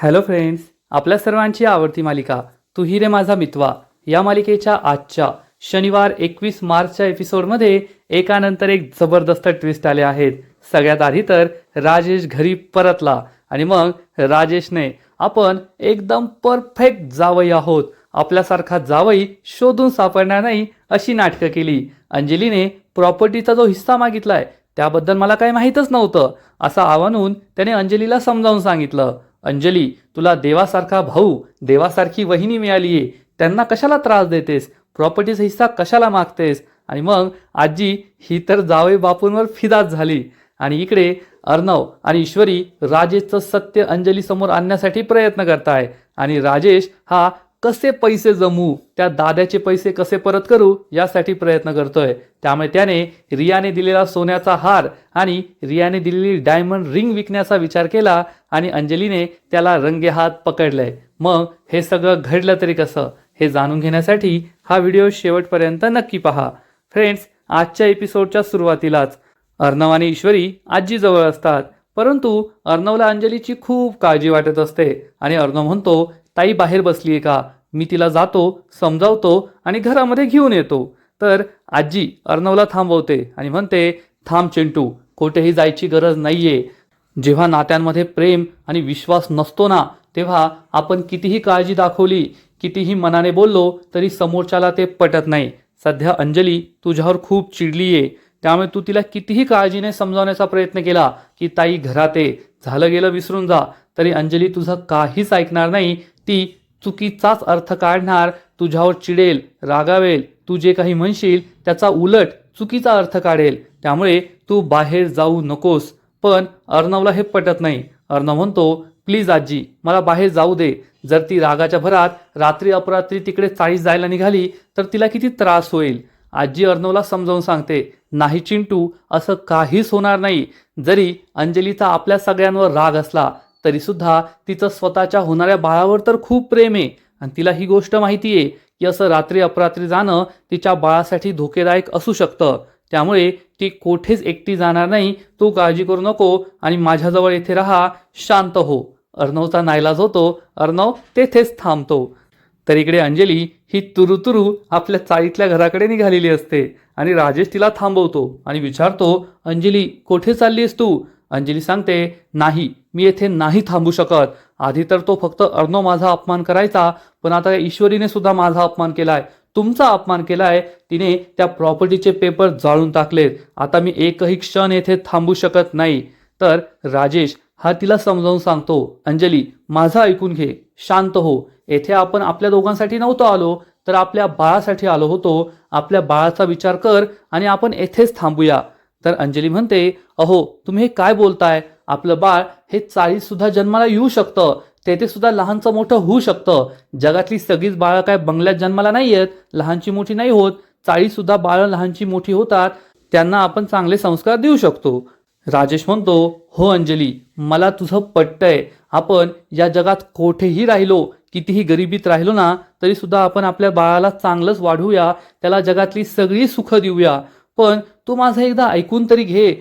Hello friends, आपल्या सर्वांची आवडती मालिका तू ही रे माझा मितवा या मालिकेच्या आजच्या शनिवार 21 मार्चच्या एपिसोडमध्ये एकानंतर एक जबरदस्त ट्विस्ट आले आहेत. सगळ्यात आधी तर राजेश घरी परतला आणि मग राजेशने आपण एकदम परफेक्ट जावई आहोत, आपल्यासारखा जावई शोधून सापडणार नाही अशी नाटकं केली. अंजलीने प्रॉपर्टीचा जो हिस्सा मागितलाय त्याबद्दल मला काही माहीतच नव्हतं असं आवाहन त्याने अंजलीला समजावून सांगितलं. अंजली, तुला देवासारखा भाऊ, देवासारखी वहिनी मिळालीये, त्यांना कशाला त्रास देतेस, प्रॉपर्टीचा हिस्सा कशाला मागतेस? आणि मग आजी ही तर जावई बापूंवर फिदाच झाली. आणि इकडे अर्णव आणि ईश्वरी राजेशचं सत्य अंजली समोर आणण्यासाठी प्रयत्न करताय आणि राजेश हा कसे पैसे जमू, त्या दाद्याचे पैसे कसे परत करू यासाठी प्रयत्न करतोय. त्यामुळे त्याने रियाने दिलेला सोन्याचा हार आणि रियाने दिलेली डायमंड रिंग विकण्याचा विचार केला आणि अंजलीने त्याला रंगेहात पकडलंय. मग हे सगळं घडलं तरी कसं हे जाणून घेण्यासाठी हा व्हिडिओ शेवटपर्यंत नक्की पहा. फ्रेंड्स, आजच्या एपिसोडच्या सुरुवातीलाच अर्णव आणि ईश्वरी आजीजवळ असतात, परंतु अर्णवला अंजलीची खूप काळजी वाटत असते आणि अर्णव म्हणतो, ताई बाहेर बसलीये का, मी तिला जातो, समजावतो आणि घरामध्ये घेऊन येतो. तर आजी अर्णवला थांबवते आणि म्हणते, थांब चिंटू, कुठेही जायची गरज नाहीये. जेव्हा नात्यांमध्ये प्रेम आणि विश्वास नसतो ना, तेव्हा आपण कितीही काळजी दाखवली, कितीही मनाने बोललो तरी समोरच्याला ते पटत नाही. सध्या अंजली तुझ्यावर खूप चिडलीये, त्यामुळे तू तिला कितीही काळजीने समजावण्याचा प्रयत्न केला की ताई घरात आहे, झालं गेलं विसरून जा, तरी अंजली तुझं काहीच ऐकणार नाही. ती चुकीचाच अर्थ काढणार, तुझ्यावर चिडेल, रागावेल, तू जे काही म्हणशील त्याचा उलट चुकीचा अर्थ काढेल. त्यामुळे तू बाहेर जाऊ नकोस. पण अर्णवला हे पटत नाही. अर्णव म्हणतो, प्लीज आजी, मला बाहेर जाऊ दे. जर ती रागाच्या भरात रात्री अपरात्री तिकडे चाळीस जायला निघाली तर तिला किती त्रास होईल. आजी अर्णवला समजावून सांगते, नाही चिंटू, असं काहीच होणार नाही. जरी अंजलीचा आपल्या सगळ्यांवर राग असला तरी सुद्धा तिचं स्वतःच्या होणाऱ्या बाळावर तर खूप प्रेम आहे आणि तिला ही गोष्ट माहिती आहे की असं रात्री अपरात्री जाणं तिच्या बाळासाठी धोकेदायक असू शकतं. त्यामुळे ती कोठेच एकटी जाणार नाही. तू काळजी करू नको आणि माझ्याजवळ येथे राहा, शांत हो. अर्णवचा नाईलाज होतो. अर्णव तेथेच थांबतो. तर इकडे अंजली ही तुरुतुरू आपल्या चाळीतल्या घराकडे निघालेली असते आणि राजेश तिला थांबवतो आणि विचारतो, अंजली कुठे चाललीस तू? अंजली सांगते, नाही, मी येथे नाही थांबू शकत. आधी तर तो फक्त अर्णव माझा अपमान करायचा, पण आता ईश्वरीने सुद्धा माझा अपमान केलाय, तुमचा अपमान केलाय. तिने त्या प्रॉपर्टीचे पेपर जाळून टाकलेत. आता मी एकही क्षण येथे थांबू शकत नाही. तर राजेश हा तिला समजावून सांगतो, अंजली माझं ऐकून घे, शांत हो. येथे आपण आपल्या दोघांसाठी नव्हतो आलो, तर आपल्या बाळासाठी आलो होतो. आपल्या बाळाचा विचार कर आणि आपण येथेच थांबूया. तर अंजली म्हणते, अहो तुम्ही हे काय बोलताय, आपलं बाळ हे 40 सुद्धा जन्माला येऊ शकतं, तेथे सुद्धा लहानचं मोठं होऊ शकतं. जगातली सगळीच बाळं काय बंगल्यात जन्माला नाही येत, लहानची मोठी नाही होत. 40 सुद्धा बाळं लहानची मोठी होतात, त्यांना आपण चांगले संस्कार देऊ शकतो. राजेश म्हणतो, हो अंजली, मला तुझं पटतंय. आपण या जगात कोठेही राहिलो, कितीही गरिबीत राहिलो ना, तरी सुद्धा आपण आपल्या बाळाला चांगलंच वाढवूया, त्याला जगातली सगळी सुख देऊया. पण तू माझं एकदा ऐकून तरी घे.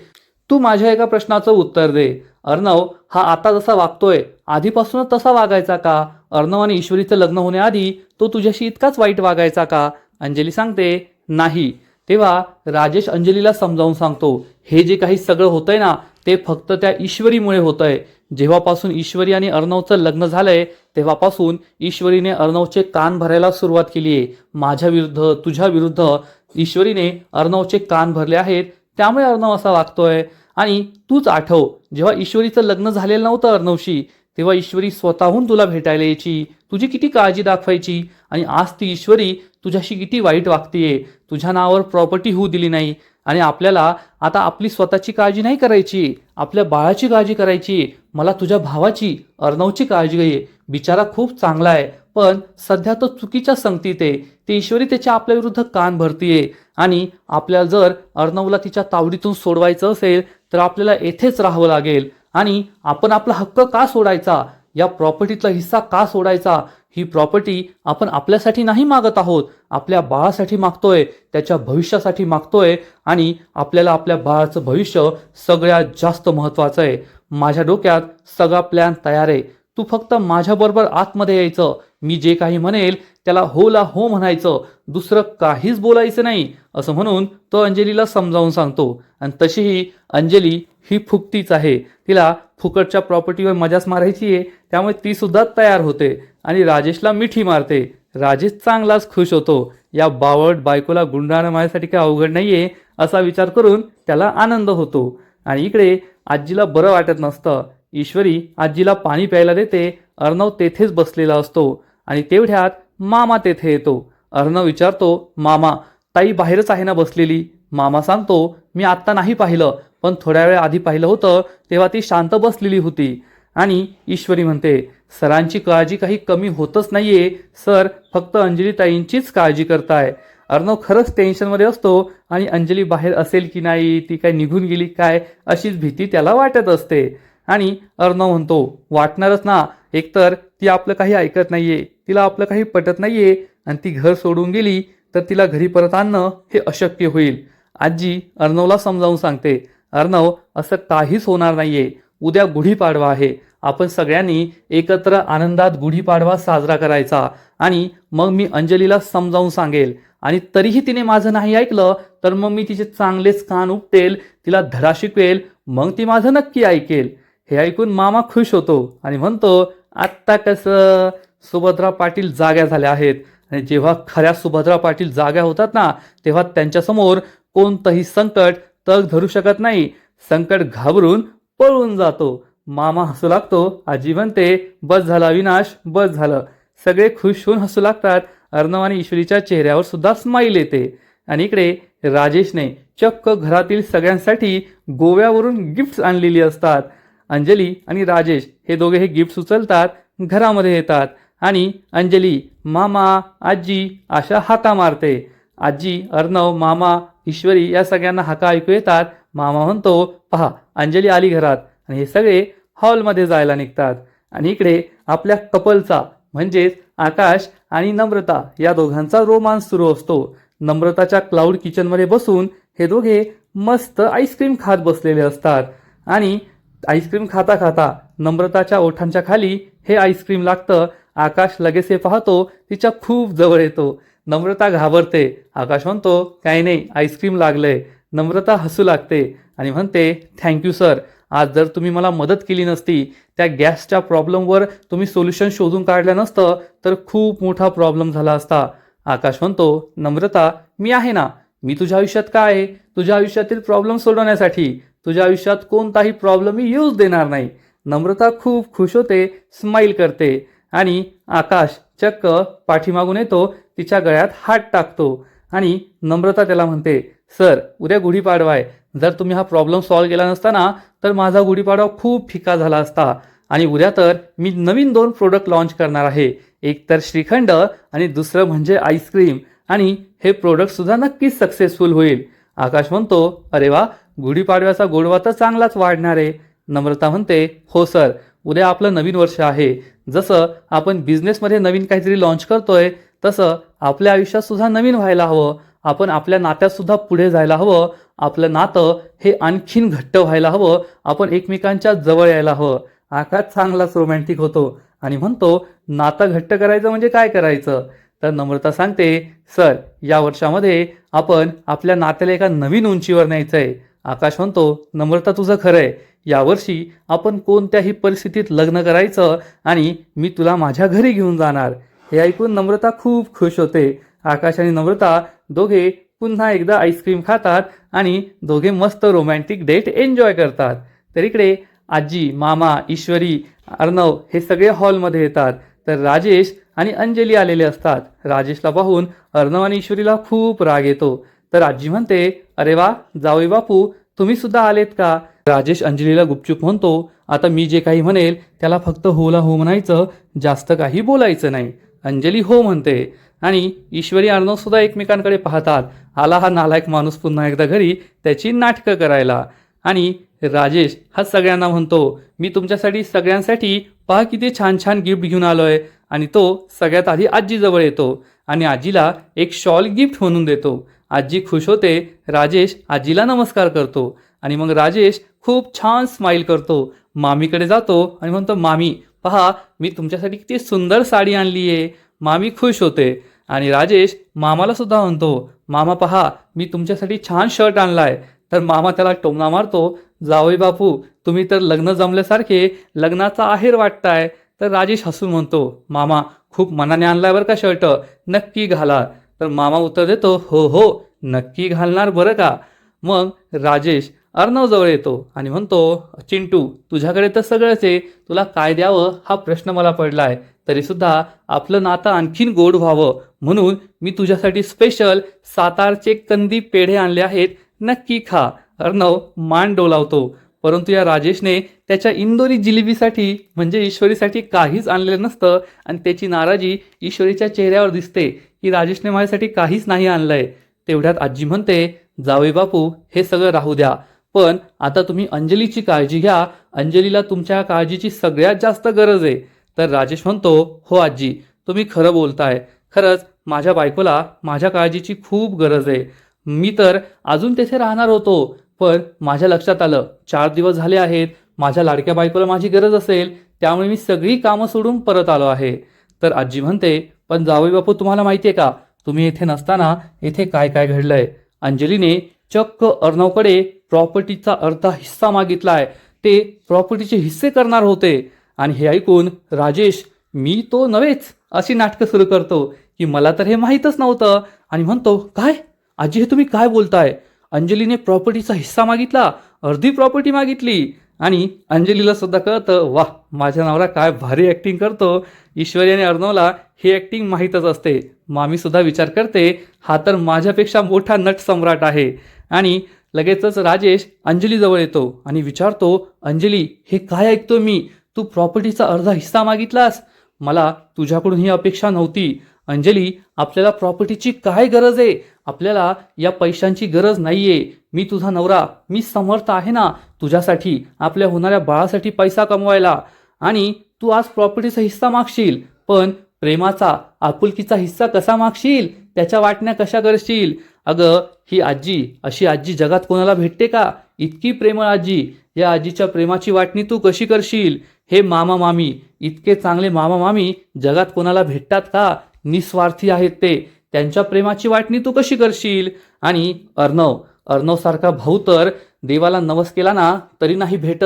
तू माझ्या एका प्रश्नाचं उत्तर दे. अर्णव हा आता जसा वागतोय आधीपासूनच तसा वागायचा का? अर्णव आणि ईश्वरीचं लग्न होण्याआधी तो तुझ्याशी इतकाच वाईट वागायचा का? अंजली सांगते, नाही. तेव्हा राजेश अंजलीला समजावून सांगतो, हे जे काही सगळं होतंय ना, ते फक्त त्या ईश्वरीमुळे होतंय. जेव्हापासून ईश्वरी आणि अर्णवचं लग्न झालंय तेव्हापासून ईश्वरीने अर्णवचे कान भरायला सुरुवात केली आहे. माझ्या विरुद्ध, तुझ्या विरुद्ध ईश्वरीने अर्णवचे कान भरले आहेत. त्यामुळे अर्णव असा वागतोय. आणि तूच आठव, जेव्हा ईश्वरीचं लग्न झालेलं नव्हतं अर्णवशी, तेव्हा ईश्वरी स्वतःहून तुला भेटायला यायची, तुझी किती काळजी दाखवायची. आणि आज ती ईश्वरी तुझ्याशी किती वाईट वागतीये, तुझ्या नावावर प्रॉपर्टी होऊ दिली नाही. आणि आपल्याला आता आपली स्वतःची काळजी नाही करायची, आपल्या बाळाची काळजी करायची. मला तुझ्या भावाची, अर्णवची काळजी घे. बिचारा खूप चांगला आहे, पण सध्या तो चुकीच्या संगतीत आहे. ती ईश्वरी त्याच्या आपल्या विरुद्ध कान भरतीये. आणि आपल्याला जर अर्णवला तिच्या तावडीतून सोडवायचं असेल तर आपल्याला येथेच राहावं लागेल. आणि आपण आपला हक्क का सोडायचा, या प्रॉपर्टीतला हिस्सा का सोडायचा? ही प्रॉपर्टी आपण आपल्यासाठी नाही मागत आहोत, आपल्या बाळासाठी मागतोय, त्याच्या भविष्यासाठी मागतोय. आणि आपल्याला आपल्या बाळाचं भविष्य सगळ्यात जास्त महत्त्वाचं आहे. माझ्या डोक्यात सगळा प्लॅन तयार आहे. तू फक्त माझ्याबरोबर आतमध्ये यायचं, मी जे काही म्हणेल त्याला होला हो म्हणायचं, दुसरं काहीच बोलायचं नाही असं म्हणून तो अंजलीला समजावून सांगतो. आणि तशीही अंजली ही फुकटीच आहे, तिला फुकटच्या प्रॉपर्टीवर मजाच मारायची आहे, त्यामुळे ती सुद्धा तयार होते आणि राजेशला मिठी मारते. राजेश चांगलाच खुश होतो. या बावट बायकोला गुंडाळणं माझ्यासाठी काही अवघड नाहीये असा विचार करून त्याला आनंद होतो. आणि इकडे आजीला बरं वाटत नसतं. ईश्वरी आजीला पाणी प्यायला देते. अर्णव तेथेच बसलेला असतो आणि तेवढ्यात मामा तेथे येतो. अर्णव विचारतो, मामा ताई बाहेरच आहे ना बसलेली? मामा सांगतो, मी आत्ता नाही पाहिलं, पण थोड्या वेळ आधी पाहिलं होतं तेव्हा ती शांत बसलेली होती. आणि ईश्वरी म्हणते, सरांची काळजी काही कमी होतच नाहीये सर, फक्त अंजली ताईंचीच काळजी करताय. अर्णव खरंच टेन्शनमध्ये असतो आणि अंजली बाहेर असेल की नाही, ती काय निघून गेली काय अशीच भीती त्याला वाटत असते. आणि अर्णव म्हणतो, वाटणारच ना, एकतर ती आपलं काही ऐकत नाहीये, तिला आपलं काही पटत नाहीये आणि ती घर सोडून गेली तर तिला घरी परत आणणं हे अशक्य होईल. आजी अर्णवला समजावून सांगते, अर्णव असं काहीच होणार नाहीये, उद्या गुढीपाडवा आहे, आपण सगळ्यांनी एकत्र आनंदात गुढीपाडवा साजरा करायचा. आणि मग मी अंजलीला समजावून सांगेल आणि तरीही तिने माझं नाही ऐकलं तर मग मी तिचे चांगलेच कान उपटेल, तिला धडा शिकवेल, मग ती माझं नक्की ऐकेल. हे ऐकून मामा खुश होतो आणि म्हणतो, आत्ता कसं सुभद्रा पाटील जाग्या झाल्या आहेत आणि जेव्हा खऱ्या सुभद्रा पाटील जाग्या होतात ना तेव्हा त्यांच्यासमोर कोणतंही संकट तग धरू शकत नाही, संकट घाबरून पळून जातो. मामा हसू लागतो. आजी म्हणते, बस झाला विनाश, बस झालं. सगळे खुश होऊन हसू लागतात. अर्णव आणि ईश्वरीच्या चेहऱ्यावर सुद्धा स्माईल येते. आणि इकडे राजेशने चक्क घरातील सगळ्यांसाठी गोव्यावरून गिफ्ट्स आणलेली असतात. अंजली आणि राजेश हे दोघे हे गिफ्ट्स उचलतात, घरामध्ये येतात आणि अंजली मामा आजी अशा हाका मारते. आजी अर्णव मामा ईश्वरी या सगळ्यांना हाका ऐकू येतात. मामा म्हणतो, पहा अंजली आली घरात. आणि हे सगळे हॉलमध्ये जायला निघतात. आणि इकडे आपल्या कपलचा म्हणजेच आकाश आणि नम्रता या दोघांचा रोमांस सुरू असतो. नम्रताच्या क्लाउड किचनमध्ये बसून हे दोघे मस्त आईस्क्रीम खात बसलेले असतात. आणि आईस्क्रीम खाता खाता नम्रताच्या ओठांच्या खाली हे आईस्क्रीम लागतं. आकाश लगेच हे पाहतो, तिच्या खूप जवळ येतो. नम्रता घाबरते. आकाश म्हणतो, काही नाही, आईस्क्रीम लागलंय. नम्रता हसू लागते आणि म्हणते, थँक्यू सर, आज जर तुम्ही मला मदत केली नसती, त्या गॅसच्या प्रॉब्लेमवर तुम्ही सोल्युशन शोधून काढलं नसतं तर खूप मोठा प्रॉब्लेम झाला असता. आकाश म्हणतो, नम्रता मी आहे ना, मी तुझ्या आयुष्यात काय आहे, तुझ्या आयुष्यातील प्रॉब्लेम सोडवण्यासाठी. तुझ्या आयुष्यात कोणताही प्रॉब्लेम मी येऊच देणार नाही. नम्रता खूप खुश होते, स्माईल करते. आणि आकाश चक्क पाठीमागून येतो, तिच्या गळ्यात हात टाकतो. आणि नम्रता त्याला म्हणते, सर उद्या गुढीपाडवा आहे, जर तुम्ही हा प्रॉब्लेम सॉल्व्ह केला नसता ना तर माझा गुढीपाडवा खूप फिका झाला असता. आणि उद्या तर मी नवीन 2 प्रोडक्ट लॉन्च करणार आहे, एक तर श्रीखंड आणि दुसरं म्हणजे आईस्क्रीम. आणि हे प्रोडक्ट सुद्धा नक्कीच सक्सेसफुल होईल. आकाश म्हणतो, अरे वा, गुढीपाडव्याचा गोडवा तर चांगलाच वाढणार आहे. नम्रता म्हणते, हो सर, उद्या आपलं नवीन वर्ष आहे. जसं आपण बिझनेसमध्ये नवीन काहीतरी लॉन्च करतोय तसं आपल्या आयुष्यात सुद्धा नवीन व्हायला हवं. आपण आपल्या नात्यात सुद्धा पुढे जायला हवं. आपलं नातं हे आणखीन घट्ट व्हायला हवं. आपण एकमेकांच्या जवळ यायला हवं. आकाश चांगलाच रोमॅन्टिक होतो आणि म्हणतो, नातं घट्ट करायचं म्हणजे काय करायचं? तर नम्रता सांगते, सर या वर्षामध्ये आपण आपल्या नात्याला एका नवीन उंचीवर न्यायचं आहे. आकाश म्हणतो, नम्रता तुझं खरं आहे, यावर्षी आपण कोणत्याही परिस्थितीत लग्न करायचं आणि मी तुला माझ्या घरी घेऊन जाणार. हे ऐकून नम्रता खूप खुश होते. आकाश आणि नम्रता दोघे पुन्हा एकदा आईस्क्रीम खातात आणि दोघे मस्त रोमॅन्टिक डेट एन्जॉय करतात. तर इकडे आजी मामा ईश्वरी अर्णव हे सगळे हॉलमध्ये येतात. तर राजेश आणि अंजली आलेले असतात. राजेशला पाहून अर्णव आणि ईश्वरीला खूप राग येतो. तर आजी म्हणते, अरे वा जावई बापू, तुम्ही सुद्धा आलेत का? राजेश अंजलीला गुपचूप म्हणतो, आता मी जे काही म्हणेल त्याला फक्त होला हो म्हणायचं, जास्त काही बोलायचं नाही. अंजली हो म्हणते आणि ईश्वरी अर्णव सुद्धा एकमेकांकडे पाहतात. आला हा नालायक माणूस पुन्हा एकदा घरी त्याची नाटकं करायला. आणि राजेश हा सगळ्यांना म्हणतो, मी तुमच्यासाठी सगळ्यांसाठी पहा किती छान छान गिफ्ट घेऊन आलोय. आणि तो सगळ्यात आधी आजीजवळ येतो आणि आजीला एक शॉल गिफ्ट म्हणून देतो. आजी खुश होते. राजेश आजीला नमस्कार करतो आणि मग राजेश खूप छान स्माईल करतो. मामीकडे जातो आणि म्हणतो, मामी पहा मी तुमच्यासाठी किती सुंदर साडी आणली आहे. मामी खुश होते आणि राजेश मामाला सुद्धा म्हणतो, मामा पहा मी तुमच्यासाठी छान शर्ट आणलाय. तर मामा त्याला टोमणा मारतो, जावई बापू तुम्ही तर लग्न जमल्यासारखे लग्नाचा आहेर वाटताय. तर राजेश हसून म्हणतो, मामा खूप मनाने आणलाय बरं का शर्ट, नक्की घाला. तर मामा उत्तर देतो, हो हो नक्की घालणार बरं का. मग राजेश अर्णव जवळ येतो आणि म्हणतो, चिंटू तुझ्याकडे तर सगळंच आहे, तुला काय द्यावं हा प्रश्न मला पडलाय. तरीसुद्धा आपलं नातं आणखीन गोड व्हावं म्हणून मी तुझ्यासाठी स्पेशल सातारचे कंदी पेढे आणले आहेत, नक्की खा. अर्णव मान डोलावतो. परंतु या राजेशने त्याच्या इंदोरी जिलेबीसाठी म्हणजे ईश्वरीसाठी काहीच आणलेलं नसतं आणि त्याची नाराजी ईश्वरीच्या चेहऱ्यावर दिसते की राजेशने माझ्यासाठी काहीच नाही आणलंय. तेवढ्यात आजी म्हणते, जावई बापू हे सगळं राहू द्या, पण आता तुम्ही अंजलीची काळजी घ्या. अंजलीला तुमच्या काळजीची सगळ्यात जास्त गरज आहे. तर राजेश म्हणतो, हो आजी तुम्ही खरं बोलताय. खरंच माझ्या बायकोला माझ्या काळजीची खूप गरज आहे. मी तर अजून तेथे राहणार होतो, पण माझ्या लक्षात आलं 4 दिवस झाले आहेत, माझ्या लाडक्या बायकोला माझी गरज असेल, त्यामुळे मी सगळी कामं सोडून परत आलो आहे. तर आजी म्हणते, पण जावई बापू तुम्हाला माहिती आहे का, तुम्ही येथे नसताना येथे काय काय घडलंय. अंजलीने चक्क अर्णवकडे प्रॉपर्टीचा अर्धा हिस्सा मागितलाय. ते प्रॉपर्टीचे हिस्से करणार होते. आणि हे ऐकून राजेश मी तो नव्हेच अशी नाटकं सुरू करतो की मला तर हे माहीतच नव्हतं आणि म्हणतो, काय आजी हे तुम्ही काय बोलताय. अंजलीने प्रॉपर्टीचा हिस्सा मागितला, अर्धी प्रॉपर्टी मागितली. आणि अंजलीला सुद्धा कळतं, वाह माझ्या नवरा काय भारी ॲक्टिंग करतो. ईश्वरी आणि अर्णवला ही ॲक्टिंग माहीतच असते. मामी सुद्धा विचार करते, हा तर माझ्यापेक्षा मोठा नट सम्राट आहे. आणि लगेचच राजेश अंजलीजवळ येतो आणि विचारतो, अंजली हे काय ऐकतो मी, तू प्रॉपर्टीचा अर्धा हिस्सा मागितलास. मला तुझ्याकडून ही अपेक्षा नव्हती. अंजली आपल्याला प्रॉपर्टीची काय गरज आहे, आपल्याला या पैशांची गरज नाहीये. मी तुझा नवरा, मी समर्थ आहे ना तुझ्यासाठी, आपल्या होणाऱ्या बाळासाठी पैसा कमवायला. आणि तू आज प्रॉपर्टीचा हिस्सा मागशील, पण प्रेमाचा आपुलकीचा हिस्सा कसा मागशील, त्याच्या वाटण्या कशा करशील. अगं ही आजी, अशी आजी जगात कोणाला भेटते का, इतकी प्रेमळ आजी. या आजीच्या प्रेमाची वाटणी तू कशी करशील. हे मामा मामी, इतके चांगले मामा मामी जगात कोणाला भेटतात का, निस्वार्थी आहेत ते, त्यांच्या प्रेमाची वाटणी तू कशी करशील. आणि अर्णवसारखा भाऊ तर देवाला नवस केला ना तरी नाही भेटत.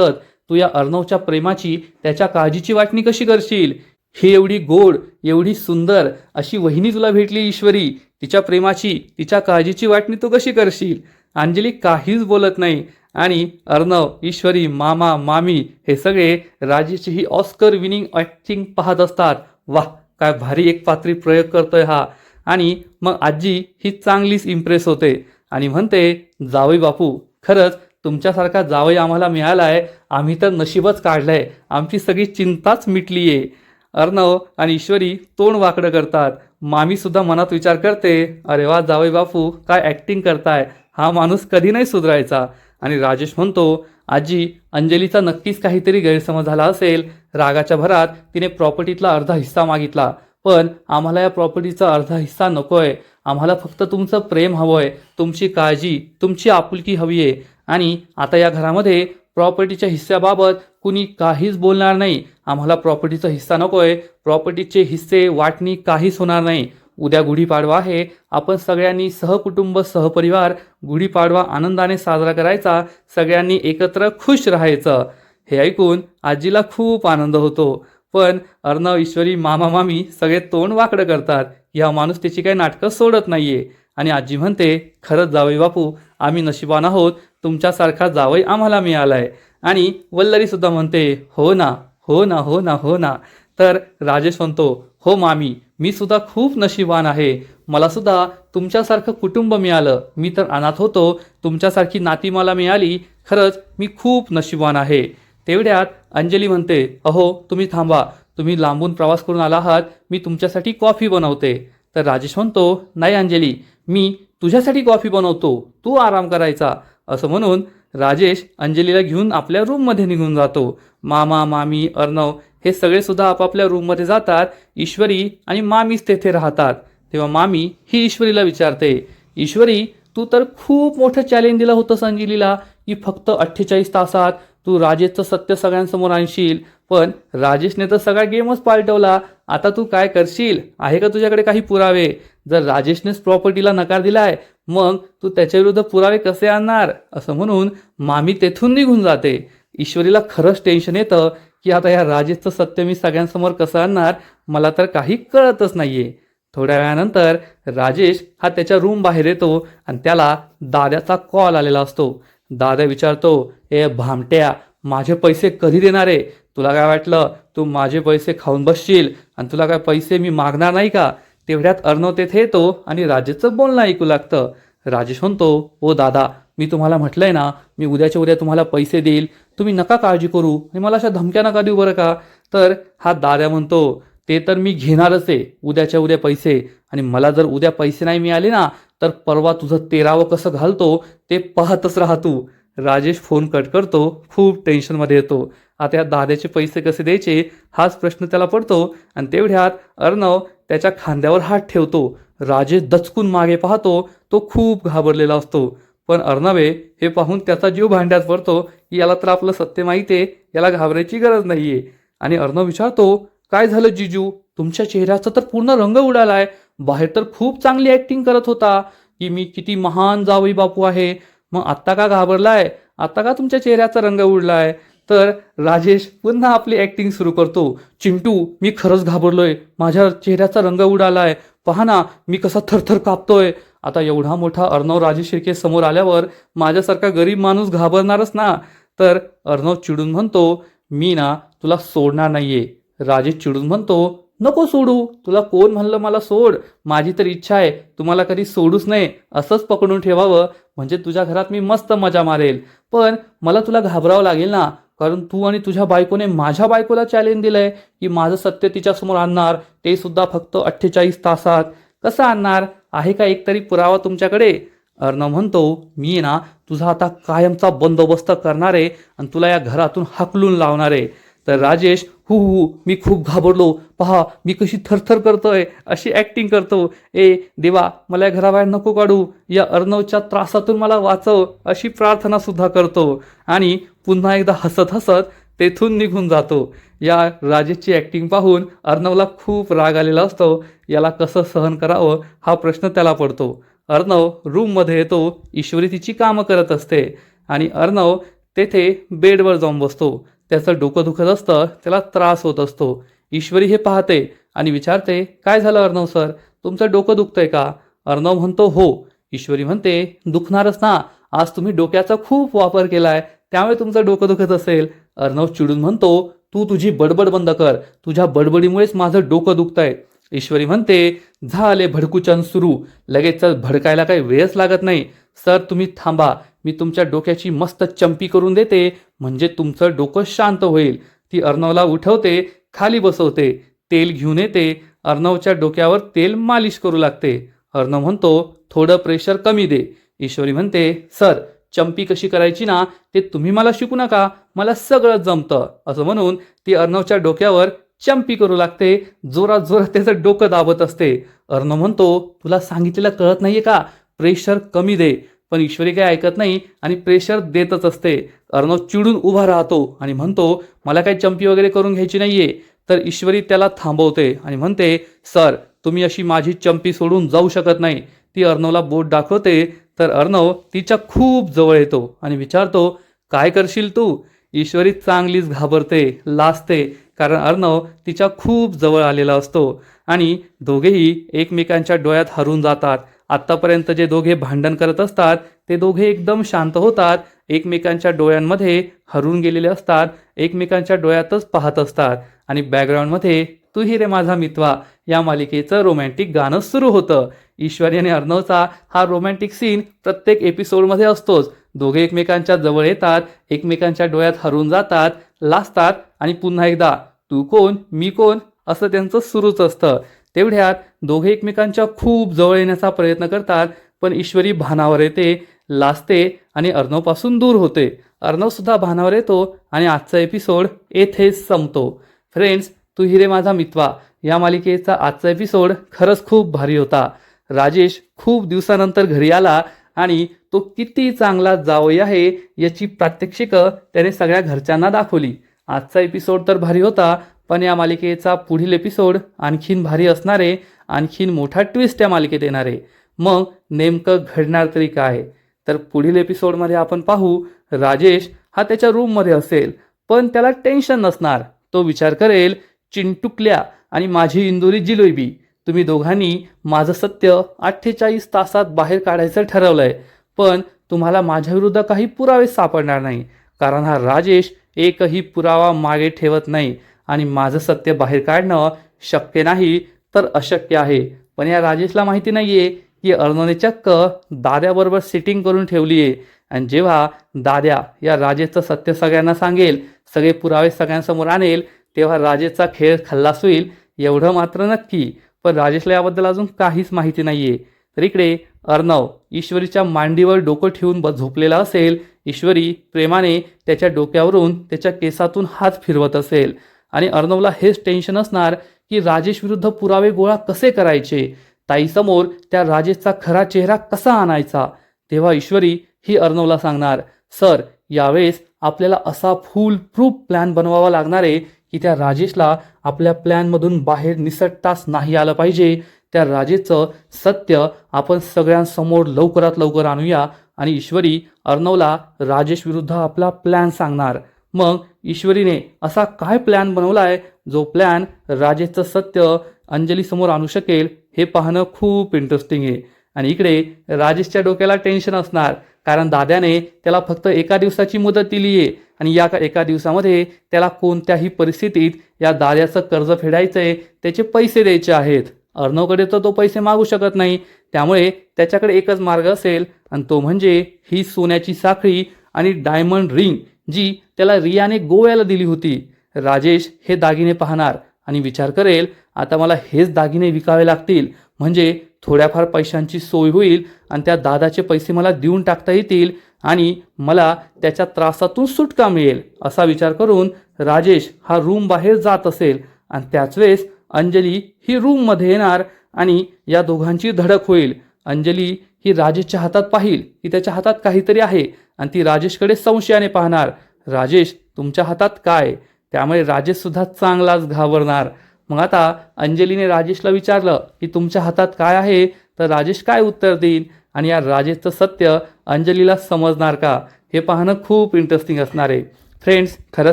तू या अर्णवच्या प्रेमाची, त्याच्या काळजीची वाटणी कशी करशील. ही एवढी गोड, एवढी सुंदर अशी वहिनी तुला भेटली ईश्वरी, तिच्या प्रेमाची, तिच्या काळजीची वाटणी तू कशी करशील. अंजली काहीच बोलत नाही. आणि अर्णव, ईश्वरी, मामा मामी हे सगळे राजेशची ही ऑस्कर विनिंग ॲक्टिंग पाहत असतात. वाह काय भारी एक पात्री प्रयोग करतोय हा. आणि मग आजी ही चांगलीच इम्प्रेस होते आणि म्हणते, जावई बापू खरंच तुमच्यासारखा जावई आम्हाला मिळालाय, आम्ही तर नशीबच काढलंय, आमची सगळी चिंताच मिटली आहे. अर्णव आणि ईश्वरी तोंड वाकडं करतात. मामी सुद्धा मनात विचार करते, अरे वा जावई बापू काय ॲक्टिंग करताय, हा माणूस कधी नाही सुधरायचा. आणि राजेश म्हणतो, आजी अंजलीचा नक्कीच काहीतरी गैरसमज झाला असेल. रागाच्या भरात तिने प्रॉपर्टीतला अर्धा हिस्सा मागितला, पण आम्हाला या प्रॉपर्टीचा अर्धा हिस्सा नकोय. आम्हाला फक्त तुमचं प्रेम हवंय, तुमची काळजी, तुमची आपुलकी हवी आहे. आणि आता या घरामध्ये प्रॉपर्टीच्या हिस्स्याबाबत कुणी काहीच बोलणार नाही. आम्हाला प्रॉपर्टीचा हिस्सा नकोय, प्रॉपर्टीचे हिस्से वाटणी काहीच होणार नाही. उद्या गुढीपाडवा आहे, आपण सगळ्यांनी सहकुटुंब सहपरिवार गुढीपाडवा आनंदाने साजरा करायचा, सगळ्यांनी एकत्र खुश राहायचं. हे ऐकून आजीला खूप आनंद होतो. पण अर्णव, ईश्वरी, मामा मामी सगळे तोंड वाकडं करतात. या माणूस त्याची काही नाटकं सोडत नाहीये. आणि आजी म्हणते, खरंच जावई बापू आम्ही नशिबान आहोत, तुमच्यासारखा जावई आम्हाला मिळालाय. आणि वल्लरी सुद्धा म्हणते, हो ना हो ना हो ना हो ना. तर राजेश म्हणतो, हो मामी मी सुद्धा खूप नशिबान आहे, मला सुद्धा तुमच्यासारखं कुटुंब मिळालं. मी तर अनाथ होतो, तुमच्यासारखी नाती मला मिळाली, खरंच मी खूप नशिबान आहे. तेवढ्यात अंजली म्हणते, अहो तुम्ही थांबा, तुम्ही लांबून प्रवास करून आला आहात, मी तुमच्यासाठी कॉफी बनवते. तर राजेश म्हणतो, नाही अंजली मी तुझ्यासाठी कॉफी बनवतो, तू आराम करायचा. असं म्हणून राजेश अंजलीला घेऊन आपल्या रूममध्ये निघून जातो. मामा मामी अर्णव हे सगळे सुद्धा आपापल्या रूममध्ये जातात. ईश्वरी आणि मामीच तेथे राहतात. तेव्हा मामी ही ईश्वरीला विचारते, ईश्वरी तू तर खूप मोठं चॅलेंज दिलं होतंस अंजलीला की फक्त 48 तासात तू राजेशचं सत्य सगळ्यांसमोर आणशील, पण राजेशने तर सगळा गेमच पालटवला. आता तू काय करशील? आहे का तुझ्याकडे काही पुरावे? जर राजेशनेच प्रॉपर्टीला नकार दिलाय, मग तू त्याच्याविरुद्ध पुरावे कसे आणणार? असं म्हणून मामी तेथून निघून जाते. ईश्वरीला खरंच टेन्शन येतं की आता या राजेशचं सत्य मी सगळ्यांसमोर कसं आणणार, मला तर काही कळतच नाहीये. थोड्या वेळानंतर राजेश हा त्याच्या रूम बाहेर येतो आणि त्याला दाद्याचा कॉल आलेला असतो. दादा विचारतो, ए भामट्या, माझे पैसे कधी देणार आहे? तुला काय वाटलं तू माझे पैसे खाऊन बसशील आणि तुला काय पैसे मी मागणार नाही का? तेवढ्यात अर्णव तेथे येतो आणि राजेशचं बोलणं ऐकू लागतं. राजेश म्हणतो, ओ दादा, मी तुम्हाला म्हटलंय ना, मी उद्याच्या उद्या तुम्हाला पैसे देईल, तुम्ही नका काळजी करू आणि मला अशा धमक्या नका देऊ बरं का. तर हा दादा म्हणतो, ते तर मी घेणारच आहे उद्याच्या उद्या पैसे, आणि मला जर उद्या पैसे नाही मिळाले ना, तर परवा तुझं 13वं कसं घालतो ते पाहतच राहा तू. राजेश फोन कट करतो, खूप टेन्शनमध्ये येतो. आता या दाद्याचे पैसे कसे द्यायचे हाच प्रश्न त्याला पडतो. आणि तेवढ्यात अर्णव त्याच्या खांद्यावर हात ठेवतो. राजेश दचकून मागे पाहतो, तो खूप घाबरलेला असतो. पण अर्णवे हे पाहून त्याचा जीव भांड्यात पडतो की याला तर आपलं सत्य माहिती आहे, याला घाबरायची गरज नाहीये. आणि अर्णव विचारतो, काय झालं जिजू? तुमच्या चेहऱ्याचा तर पूर्ण रंग उडालाय. बाहेर तर खूप चांगली ऍक्टिंग करत होता की मी किती महान जावई बापू आहे, मग आत्ता का घाबरलाय? आता का तुमच्या चेहऱ्याचा रंग उडलाय? तर राजेश पुन्हा आपली ऍक्टिंग सुरू करतो. चिंटू, मी खरंच घाबरलोय, माझ्या चेहऱ्याचा रंग उडालाय, पहा ना मी कसा थरथर कापतोय. आता एवढा मोठा अर्णव राजेश शिर्के समोर आल्यावर माझ्यासारखा गरीब माणूस घाबरणारच ना. तर अर्णव चिडून म्हणतो, मी ना तुला सोडणार नाहीये. राजेश चिडून म्हणतो, नको सोडू, तुला कोण म्हणलं मला सोड? माझी तर इच्छा आहे तुम्हाला कधी सोडूच नाही, असंच पकडून ठेवावं, म्हणजे तुझ्या घरात मी मस्त मजा मारेल. पण मला तुला घाबरावं लागेल ना, कारण तू आणि तुझ्या बायकोने माझ्या बायकोला चॅलेंज दिलंय की माझं सत्य तिच्यासमोर आणणार, ते सुद्धा फक्त 48 तासात. कसं आणणार? आहे का एकतरी पुरावा तुमच्याकडे? अर्णव म्हणतो, मी ना तुझा आता कायमचा बंदोबस्त करणार आहे आणि तुला या घरातून हाकलून लावणार आहे. तर राजेश, हु, मी खूप घाबरलो, पहा मी कशी थरथर करतोय, अशी ऍक्टिंग करतो. ए देवा, मला या घराबाहेर नको काढू, या अर्णवच्या त्रासातून मला वाचव, अशी प्रार्थना सुद्धा करतो. आणि पुन्हा एकदा हसत हसत तेथून निघून जातो. या राजेशची ऍक्टिंग पाहून अर्णवला खूप राग आलेला असतो. याला कसं सहन करावं हा प्रश्न त्याला पडतो. अर्णव रूममध्ये येतो. ईश्वरी तिची कामं करत असते आणि अर्णव तेथे बेडवर जाऊन बसतो. त्याचं डोकं दुखत असतं, त्याला त्रास होत असतो. ईश्वरी हे पाहते आणि विचारते, काय झालं अर्णव सर, तुमचं डोकं दुखतंय का? अर्णव म्हणतो, हो. ईश्वरी म्हणते, दुखणारच ना, आज तुम्ही डोक्याचा खूप वापर केलाय, त्यामुळे तुमचं डोकं दुखत असेल. अर्णव चिडून म्हणतो, तू तुझी बडबड बंद कर, तुझ्या बडबडीमुळेच माझं डोकं दुखतंय. ईश्वरी म्हणते, झाले भडकुचन सुरू, लगेच भडकायला काही वेळच लागत नाही. सर तुम्ही थांबा, मी तुमच्या डोक्याची मस्त चंपी करून देते, म्हणजे तुमचं डोकं शांत होईल. ती अर्णवला उठवते, खाली बसवते, तेल घेऊन येते, अर्णवच्या डोक्यावर तेल मालिश करू लागते. अर्णव म्हणतो, थोडं प्रेशर कमी दे. ईश्वरी म्हणते, सर चंपी कशी करायची ना ते तुम्ही मला शिकू नका, मला सगळं जमतं. असं म्हणून ती अर्णवच्या डोक्यावर चंपी करू लागते, जोरात जोरात त्याचं डोकं दाबत असते. अर्णव म्हणतो, तुला सांगितलेलं कळत नाहीये का, प्रेशर कमी दे. पण ईश्वरी काही ऐकत नाही आणि प्रेशर देतच असते. अर्णव चिडून उभा राहतो आणि म्हणतो, मला काही चंपी वगैरे करून घ्यायची नाहीये. तर ईश्वरी त्याला थांबवते आणि म्हणते, सर तुम्ही अशी माझी चंपी सोडून जाऊ शकत नाही. ती अर्णवला बोट दाखवते. तर अर्णव तिच्या खूप जवळ येतो आणि विचारतो, काय करशील तू? ईश्वरी चांगलीच घाबरते, लाजते, कारण अर्णव तिच्या खूप जवळ आलेला असतो. आणि दोघेही एकमेकांच्या डोळ्यात हरून जातात. आत्तापर्यंत जे दोघे भांडण करत असतात ते दोघे एकदम शांत होतात, एकमेकांच्या डोळ्यांमध्ये हरून गेलेले असतात, एकमेकांच्या डोळ्यातच पाहत असतात. आणि बॅकग्राऊंडमध्ये तू ही रे माझा मितवा या मालिकेचं रोमॅन्टिक गाणं सुरू होतं. ईश्वरी आणि अर्णवचा हा रोमॅन्टिक सीन प्रत्येक एपिसोडमध्ये असतोच. दोघे एकमेकांच्या जवळ येतात, एकमेकांच्या डोळ्यात हरून जातात, लाजतात आणि पुन्हा एकदा तू कोण मी कोण असं त्यांचं सुरूच असतं. तेवढ्यात दोघे एकमेकांच्या खूप जवळ येण्याचा प्रयत्न करतात, पण ईश्वरी भानावर येते, लाजते आणि अर्णवपासून दूर होते. अर्णव सुद्धा भानावर येतो आणि आजचा एपिसोड येथेच संपतो. फ्रेंड्स, तू ही रे माझा मितवा या मालिकेचा आजचा एपिसोड खरंच खूप भारी होता. राजेश खूप दिवसानंतर घरी आला आणि तो किती चांगला जावई आहे याची प्रात्यक्षिकं त्याने सगळ्या घरच्यांना दाखवली. आजचा एपिसोड तर भारी होता, पण या मालिकेचा पुढील एपिसोड आणखीन भारी असणारे, आणखीन मोठा ट्विस्ट या मालिकेत येणारे. मग नेमकं घडणार तरी काय? तर पुढील एपिसोडमध्ये आपण पाहू, राजेश हा त्याच्या रूममध्ये असेल, पण त्याला टेन्शन नसणार. तो विचार करेल, चिंटुकल्या आणि माझी इंदुरी जिलेबी, तुम्ही दोघांनी माझं सत्य 48 तासात बाहेर काढायचं ठरवलंय, पण तुम्हाला माझ्याविरुद्ध काही पुरावे सापडणार नाही, कारण हा राजेश एकही पुरावा मागे ठेवत नाही आणि माझं सत्य बाहेर काढणं शक्य नाही तर अशक्य आहे. पण या राजेशला माहिती नाहीये की अर्णवने चक्क दाद्याबरोबर सिटिंग करून ठेवली आहे. आणि जेव्हा दाद्या या राजेशचं सत्य सगळ्यांना सांगेल, सगळे पुरावे सगळ्यांसमोर आणेल, तेव्हा राजेशचा खेळ खल्लास होईल एवढं मात्र नक्की. पण राजेशला याबद्दल अजून काहीच माहिती नाहीये. तर इकडे अर्णव ईश्वरीच्या मांडीवर डोकं ठेवून झोपलेला असेल. ईश्वरी प्रेमाने त्याच्या डोक्यावरून त्याच्या केसातून हात फिरवत असेल आणि अर्णवला हेच टेन्शन असणार की राजेश विरुद्ध पुरावे गोळा कसे करायचे, ताईसमोर त्या राजेशचा खरा चेहरा कसा आणायचा. तेव्हा ईश्वरी ही अर्णवला सांगणार, सर यावेळेस आपल्याला असा फुल प्रूफ प्लॅन बनवावा लागणार आहे की त्या राजेशला आपल्या प्लॅनमधून बाहेर निसटताच नाही आलं पाहिजे. त्या राजेशचं सत्य आपण सगळ्यांसमोर लवकरात लवकर आणूया आणि ईश्वरी अर्णवला राजेश विरुद्ध आपला प्लॅन सांगणार. मग ईश्वरीने असा काय प्लॅन बनवलाय जो प्लॅन राजेशचं सत्य अंजली समोर आणू शकेल, हे पाहणं खूप इंटरेस्टिंग आहे. आणि इकडे राजेशच्या डोक्याला टेन्शन असणार, कारण दाद्याने त्याला फक्त एका दिवसाची मुदत दिली आहे आणि या एका दिवसामध्ये त्याला कोणत्याही परिस्थितीत या दाद्याचं कर्ज फेडायचंय, त्याचे पैसे द्यायचे आहेत. अर्णवकडे तर तो पैसे मागू शकत नाही, त्यामुळे त्याच्याकडे एकच मार्ग असेल आणि तो म्हणजे ही सोन्याची साखळी आणि डायमंड रिंग जी त्याला रियाने गोव्याला दिली होती. राजेश हे दागिने पाहणार आणि विचार करेल, आता मला हेच दागिने विकावे लागतील, म्हणजे थोड्याफार पैशांची सोय होईल आणि त्या दादाचे पैसे मला देऊन टाकता येतील आणि मला त्याच्या त्रासातून सुटका मिळेल. असा विचार करून राजेश हा रूम बाहेर जात असेल आणि त्याच वेळेस अंजली ही रूममध्ये येणार आणि या दोघांची धडक होईल. अंजली ही राजेशच्या हातात पाहिल की त्याच्या हातात काहीतरी आहे आणि ती राजेशकडे संशयाने पाहणार. राजेश तुमच्या हातात काय? त्यामुळे राजेश सुद्धा चांगलाच घाबरणार. मग आता अंजलीने राजेशला विचारलं की तुमच्या हातात काय आहे, तर राजेश काय उत्तर देईल आणि या राजेशचं सत्य अंजलीला समजणार का, हे पाहणं खूप इंटरेस्टिंग असणार आहे. फ्रेंड्स, खरं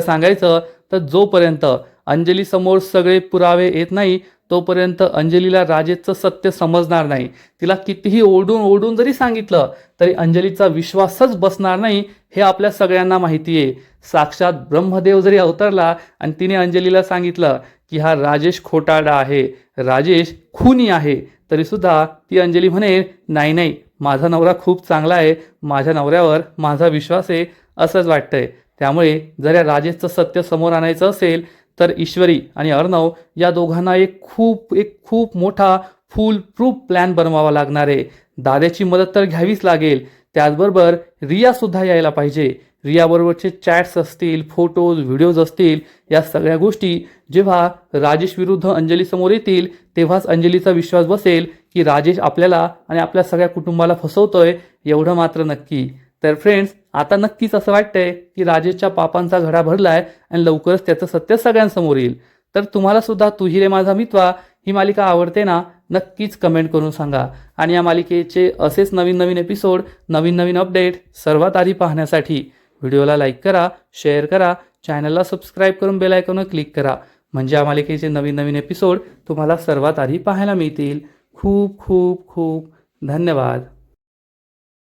सांगायचं तर जोपर्यंत अंजलीसमोर सगळे पुरावे येत नाही तोपर्यंत अंजलीला राजेशचं सत्य समजणार नाही. तिला कितीही ओरडून ओरडून जरी सांगितलं तरी अंजलीचा विश्वासच बसणार नाही, हे आपल्या सगळ्यांना माहिती आहे. साक्षात ब्रह्मदेव जरी अवतरला आणि तिने अंजलीला सांगितलं की हा राजेश खोटारडा आहे, राजेश खुनी आहे, तरीसुद्धा ती अंजली म्हणेल, नाही नाही, माझा नवरा खूप चांगला आहे, माझ्या नवऱ्यावर माझा विश्वास आहे, असंच वाटतंय. त्यामुळे जर या राजेशचं सत्य समोर आणायचं असेल तर ईश्वरी आणि अर्णव या दोघांना एक खूप मोठा फुल प्रूफ प्लॅन बनवावा लागणार आहे. दाद्याची मदत तर घ्यावीच लागेल, त्याचबरोबर रियासुद्धा यायला पाहिजे. रियाबरोबरचे चॅट्स असतील, फोटोज, व्हिडिओज असतील, या सगळ्या गोष्टी जेव्हा राजेश विरुद्ध अंजली समोर येतील तेव्हाच अंजलीचा विश्वास बसेल की राजेश आपल्याला आणि आपल्या सगळ्या कुटुंबाला फसवतोय, एवढं मात्र नक्की. तर फ्रेंड्स, आता नक्कीच असं वाटतंय की राजेशच्या पापांचा घडा भरलाय आणि लवकरच त्याचं सत्य सगळ्यांसमोर येईल. तर तुम्हाला सुद्धा तू ही रे माझा मित्वा ही मालिका आवडते ना? नक्कीच कमेंट करून सांगा. आणि या मालिकेचे असेच नवीन नवीन एपिसोड, नवीन नवीन अपडेट सर्वात आधी पाहण्यासाठी व्हिडिओला लाईक करा, शेअर करा, चॅनलला सबस्क्राईब करून बेल आयकॉनवर क्लिक करा, म्हणजे या मालिकेचे नवीन नवीन एपिसोड तुम्हाला सर्वात आधी पाहायला मिळतील. खूप खूप खूप धन्यवाद.